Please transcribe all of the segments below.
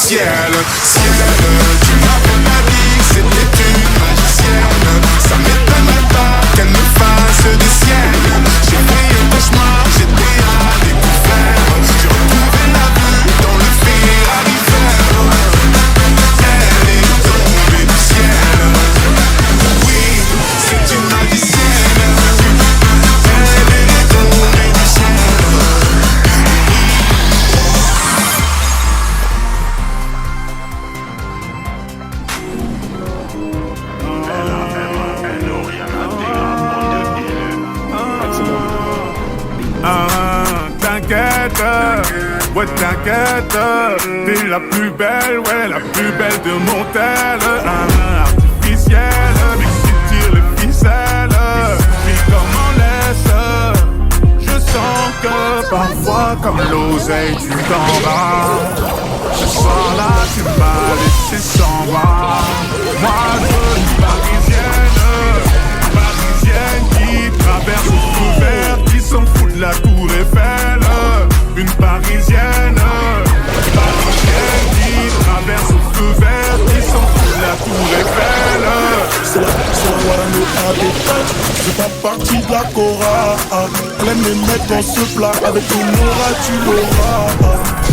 ciel. Ciel, tu m'avais pas dit que c'était une magicienne. Ça m'étonnerait pas qu'elle me fasse des siennes. J'ai fait un cauchemar, j'étais à découvert. J'ai retrouvé la vue dans le Ferrari vert. Elle est tombée du ciel. Oui, c'est une magicienne. Elle est tombée du ciel. T'inquiète, ouais t'inquiète, t'es la plus belle, ouais la plus belle de mon tel. Artificielle, mais si tire les ficelles, puis comme on laisse, je sens que parfois comme l'oseille tu t'en vas. Ce soir-là tu m'as laissé sans voix. Moi je suis parisienne qui traverse le couvert, qui s'en fout de la tour Eiffel. Une parisienne qui traverse le feu vert, qui s'en fout de la tour Eiffel. C'est la Warano à des têtes, c'est pas partie de la Cora. Elle aime les mettre dans ce plat, avec ton aura tu l'auras.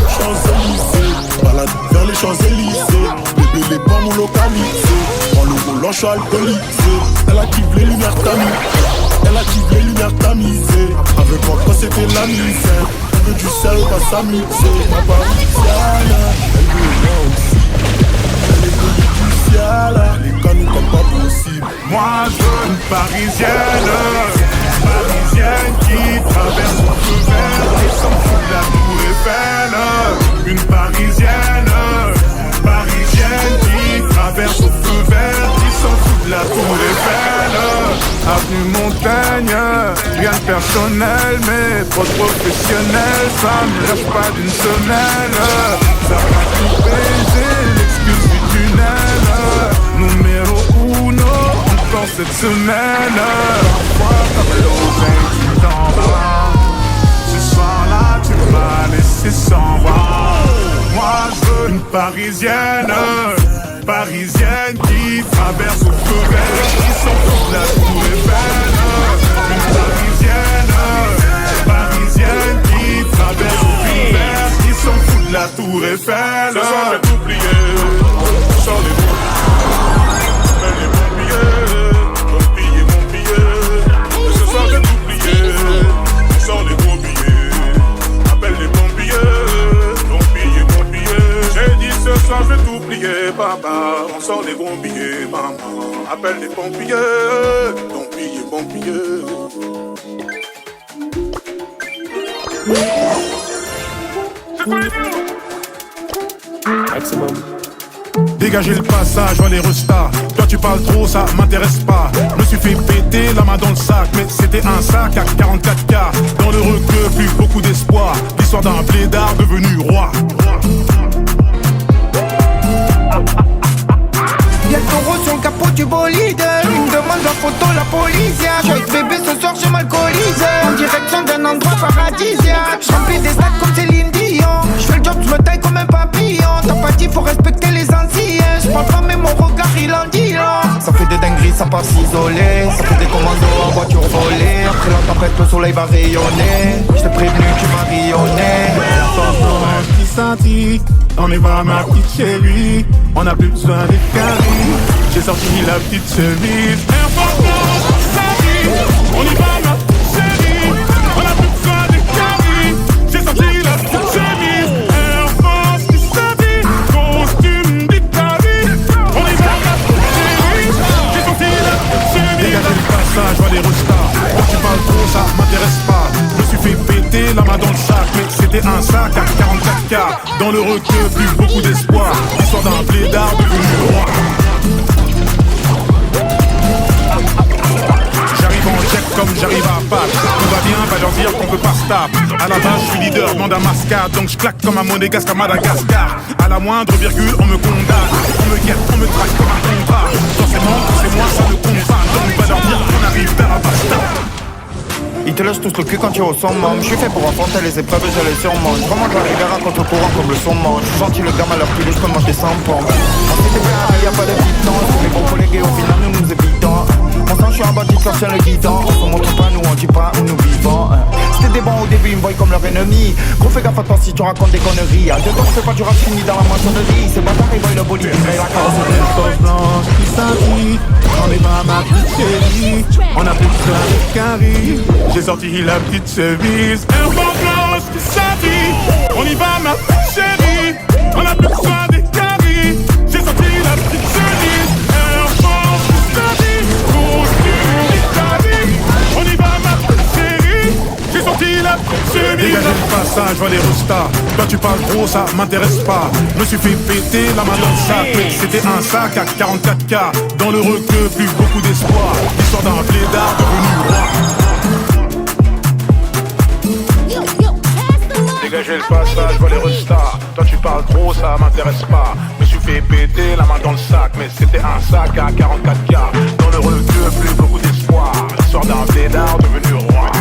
Champs-Élysées, balade vers les Champs-Élysées. Bébé les pas mon localisé, en le volant je suis alcoolisé. Elle active les lumières tamisées, elle active les lumières tamisées. Avec moi quand c'était la misère, elle veut du sel, pas s'amuser. Ma parisienne, elle veut moi aussi. Elle est venue du ciel, les cas nous comme pas possible. Moi je veux une parisienne qui traverse le feu vert, qui s'en fout de la tour Eiffel. Une parisienne qui traverse le feu vert, qui s'en fout de la tour Eiffel. Avenue Montaigne, rien de personnel, mais trop professionnel, ça me lâche pas d'une semelle. Ça va tout baiser, l'excuse du tunnel. Numéro uno, encore cette semaine. Parfois comme l'oseille tu t'en vas. Ce soir-là tu m'as laissé sans voix. Moi je veux une parisienne qui traverse le feu vert, qui s'en fout de la tour Eiffel. Une parisienne qui traverse le feu vert, qui s'en fout de la tour Eiffel. Ce soir je vais t'oublier, sans les mots. Appelle les pompiers, mon billet. Ce soir je vais t'oublier, sans les gros billets. Appelle les pompiers, mon billet. J'ai dit ce soir je vais t'oublier, papa. On sort les bons billets, maman. Appelle les pompiers, mon billet. Maximum. Dégagez le passage, vois les restas. Toi tu parles trop, ça m'intéresse pas. Me suis fait péter la main dans le sac, mais c'était un sac à 44K. Dans le requeu, plus beaucoup d'espoir. L'histoire d'un blédard devenu roi. Y'a le taureau sur le capot du bolide. Il me demande la photo, la police. J'suis avec bébé ce soir, je m'alcoolise. En direction d'un endroit paradisiaque. J'remplis des stades comme Céline Dion. J'fais le job, j'me taille comme un papillon. T'as pas dit, faut respecter les anciens. J'parle pas mais mon regard il en dit long. Ça fait des dingueries, ça part s'isoler. Ça fait des commandos en voiture volée. Après la tempête, le soleil va rayonner. J't'ai prévenu, tu m'as rayonné. Qui s'indique, on est pas ma petite chérie. On a plus besoin des caries. J'ai sorti la petite chemise. Air Force One, ça dit, on y va ma petite chérie. On a plus besoin des caries. J'ai sorti la petite chemise. Air Force qui s'habille, costume d'Italie. On y va ma petite chérie. J'ai sorti la petite chemise. Dégagez le passage, vois les restas. Quand tu parles trop, ça m'intéresse pas. Je me suis fait péter la main dans le sac, mais c'était un sac à 44K. Dans le requeu, plus beaucoup d'espoir. L'histoire d'un blédard devenu roi. J'arrive en check comme j'arrive à Pâques. Tout va bien, va leur dire qu'on peut pas stop. À la base, je suis leader, demande à Mascade. Donc je claque comme un monégasque à Madagascar. À la moindre virgule, on me condamne. On me guette, on me traque comme un contrat. Forcément, quand c'est moi, ça ne compte pas. Donc va leur dire qu'on arrive vers la basta. Il te lèches tous le cul quand tu es au summum. Je suis fait pour affronter les épreuves et je les surmonte. Je remonte la rivière à contre-courant comme le saumon. Je suis gentil le gamin à leur filet, je peux manger sans pompe. On s'était fait y'a pas de distance. Tous mes bons collègues et au final nous nous évitons. Mon sang je suis un bandit qui tient le guidon. On se montre pas, nous on dit pas où nous vivons. C'était des bons au début, ils me voient comme leur ennemi. Gros fais gaffe à toi si tu racontes des conneries. À deux temps je fais pas du rap fini dans la maçonnerie. C'est bâtard ils voient le bolide, mais la carrosserie. Sauce blanche qui s'habille, on est pas ma petite chérie. On a plus besoin de carry. J'ai sorti la petite chemise. Un vent blanche qui s'habille, on y va ma petite chérie. On a plus besoin de carry. J'ai sorti la petite chemise. Un vent qui s'habille, on y va ma petite chérie. J'ai sorti la petite chemise. Dégagez le passage, vois les restas. Toi tu parles gros, ça m'intéresse pas. Me suis fait péter la main dans le sac. C'était un sac à 44K. Dans le requeu, plus beaucoup d'espoir. L'histoire d'un blédard devenu roi. Dégagez le passage, vois les restas. Toi tu parles gros, ça m'intéresse pas. Me suis fait péter la main dans le sac. Mais c'était un sac à 44K. Dans le requeu, plus beaucoup d'espoir. L'histoire d'un blédard devenu roi.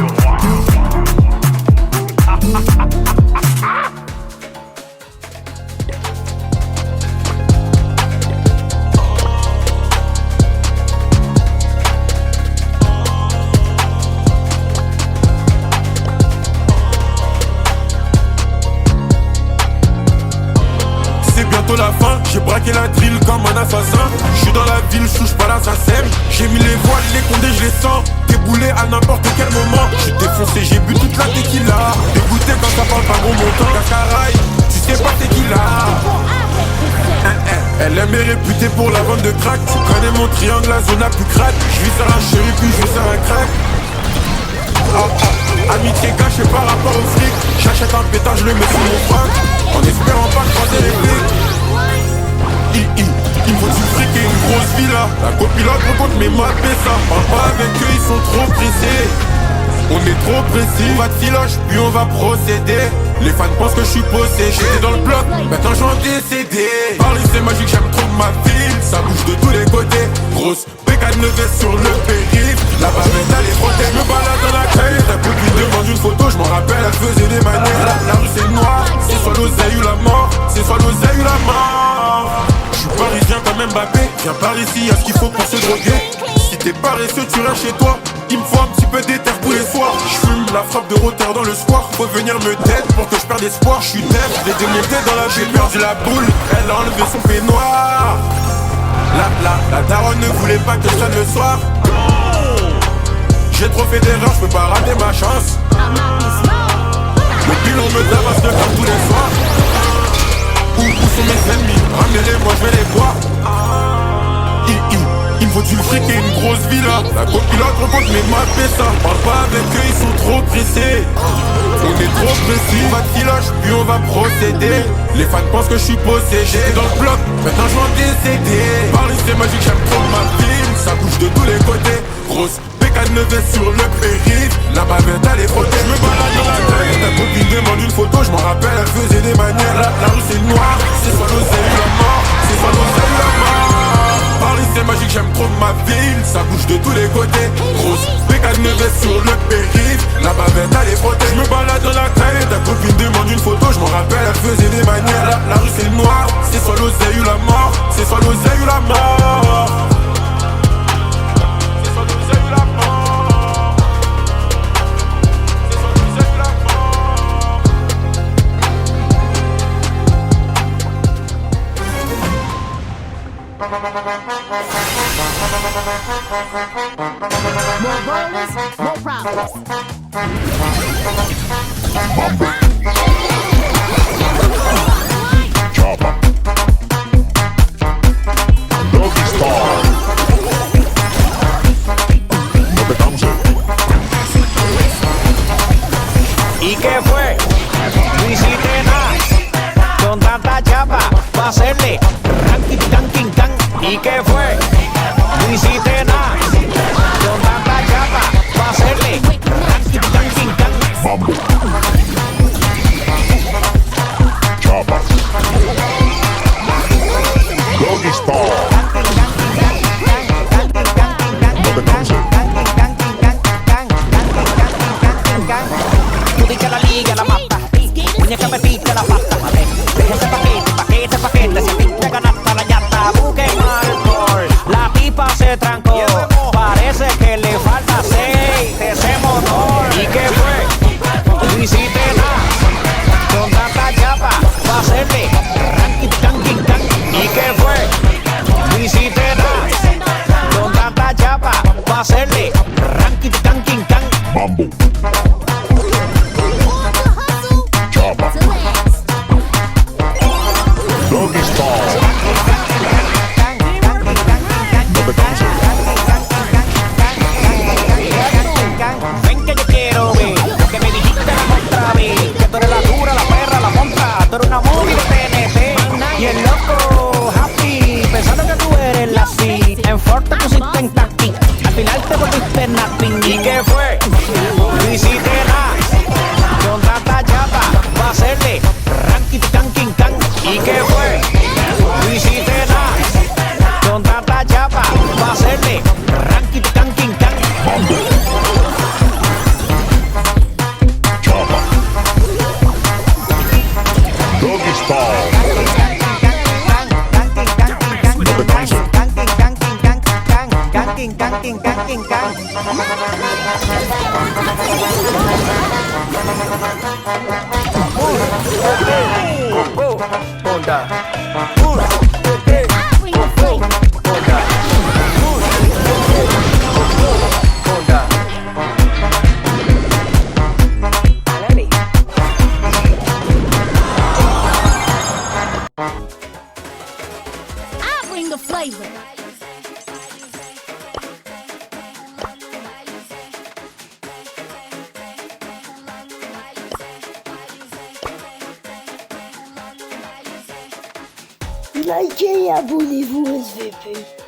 La fin, j'ai braqué la drill comme un assassin. Je suis dans la ville, je touche pas l'assassin. J'ai mis les voiles, les condés, je les sens. Déboulé à n'importe quel moment. J'suis défoncé, j'ai bu toute la tequila. Dégoûté quand ça parle pas gros montant. Cacaraï, tu sais pas tequila. Elle aime est réputée pour la vente de crack. Tu connais mon triangle, la zone la plus crade. J'vais faire un chéri puis j'vais faire un crack. Amitié cachée par rapport au fric. J'achète un pétard, je le mets sous mon froc. En espérant pas croiser les flics. Il faut du fric et une grosse villa. La copilote rencontre mes mappés ça. Parle pas avec eux, ils sont trop pressés. On est trop précis. On va de filoche, puis on va procéder. Les fans pensent que je suis possédé. J'étais dans le bloc, maintenant j'en décédé. Paris c'est magique, j'aime trop ma ville. Ça bouge de tous les côtés. Grosse bécane veste sur le périph'. La bavette elle est frottée. Je me balade dans la caille. Ta copine demande une photo, je m'en rappelle, elle faisait des manières. La rue c'est noir, c'est soit l'oseille ou la mort. C'est soit l'oseille ou la mort. Je suis parisien comme Mbappé. Viens par ici, y'a ce qu'il faut pour se droguer. Si t'es paresseux, tu restes chez toi. Il me faut un petit peu d'éther tous les soirs. J'fume la frappe de roteur dans le square. Faut venir me tête pour que je perde espoir. J'suis def, j'ai démonté dans la j'ai perdu la boule. Elle a enlevé son peignoir. La daronne ne voulait pas que je sonne le soir. J'ai trop fait d'erreurs, j'peux pas rater ma chance. Le pilon me tabasse de comme tous les soirs. Où sont mes ennemis? Ramenez-les, moi je vais les voir. Il me faut du fric et une grosse villa. La copilote rencontre mes mappés ça. Parle pas avec eux, ils sont trop pressés. On est trop précis. On va de filoche, puis on va procéder. Les fans pensent que je suis possédé. J'étais dans le bloc, maintenant je vais en décéder. Paris c'est magique, j'aime trop ma ville. Ça bouge de tous les côtés. Grosse bécane veste sur le périph'. La bavette elle est frottée. Je me balade dans la caille. Ta copine demande une photo, je m'en rappelle, elle faisait des manières. La rue c'est noir, c'est soit l'oseille ou la mort. C'est soit l'oseille ou la mort. Paris c'est magique, j'aime trop ma ville. Ça bouge de tous les côtés. Grosse bécane veste sur le périph'. La bavette elle est frottée. Je me balade dans la caille. Ta copine demande une photo, je m'en rappelle, elle faisait des manières. La rue c'est noir, c'est soit l'oseille ou la mort. C'est soit l'oseille ou la mort. C'est soit l'oseille ou la mort. C'est soit l'oseille ou la More rollers, more problems. Doggy Style. ¿Y qué fue? No hiciste nada con tanta chapa pa' hacerle ranking, tanking, tan. ¿Y qué fue? No hiciste nada con tanta chapa pa' hacerle ranking, tanking, tan. Chapa. Doggy Style. No te canses. ese tranco. Parece que le falta aceite ese motor. ¿Y qué fue? No hiciste nada. Con tanta chapa, pa' hacerle ranking, tanking, tan. ¿Y qué fue? No hiciste nada. Con tanta chapa, pa' hacerle ranking, tanking, tan. Mambo. Doggy style. Ven que yo quiero ver lo que me dijiste la otra vez. Que tú eres la dura, la perra, la monta. Tú eres una movie de TNT. Y el loco happy, pensando que tú eres la C. En Ford te pusiste en taqui. Al final te volviste napping. ¿Y qué fue? No hiciste nada. Con tanta chapa, va a hacerle ranking, tanking, tan. ¿Y qué fue? No hiciste nada. Con tanta chapa, va a hacerle ranking, tanking, tan. Chapa. Doggy style. No te canses. I bring the flavor. Likez et abonnez-vous SVP.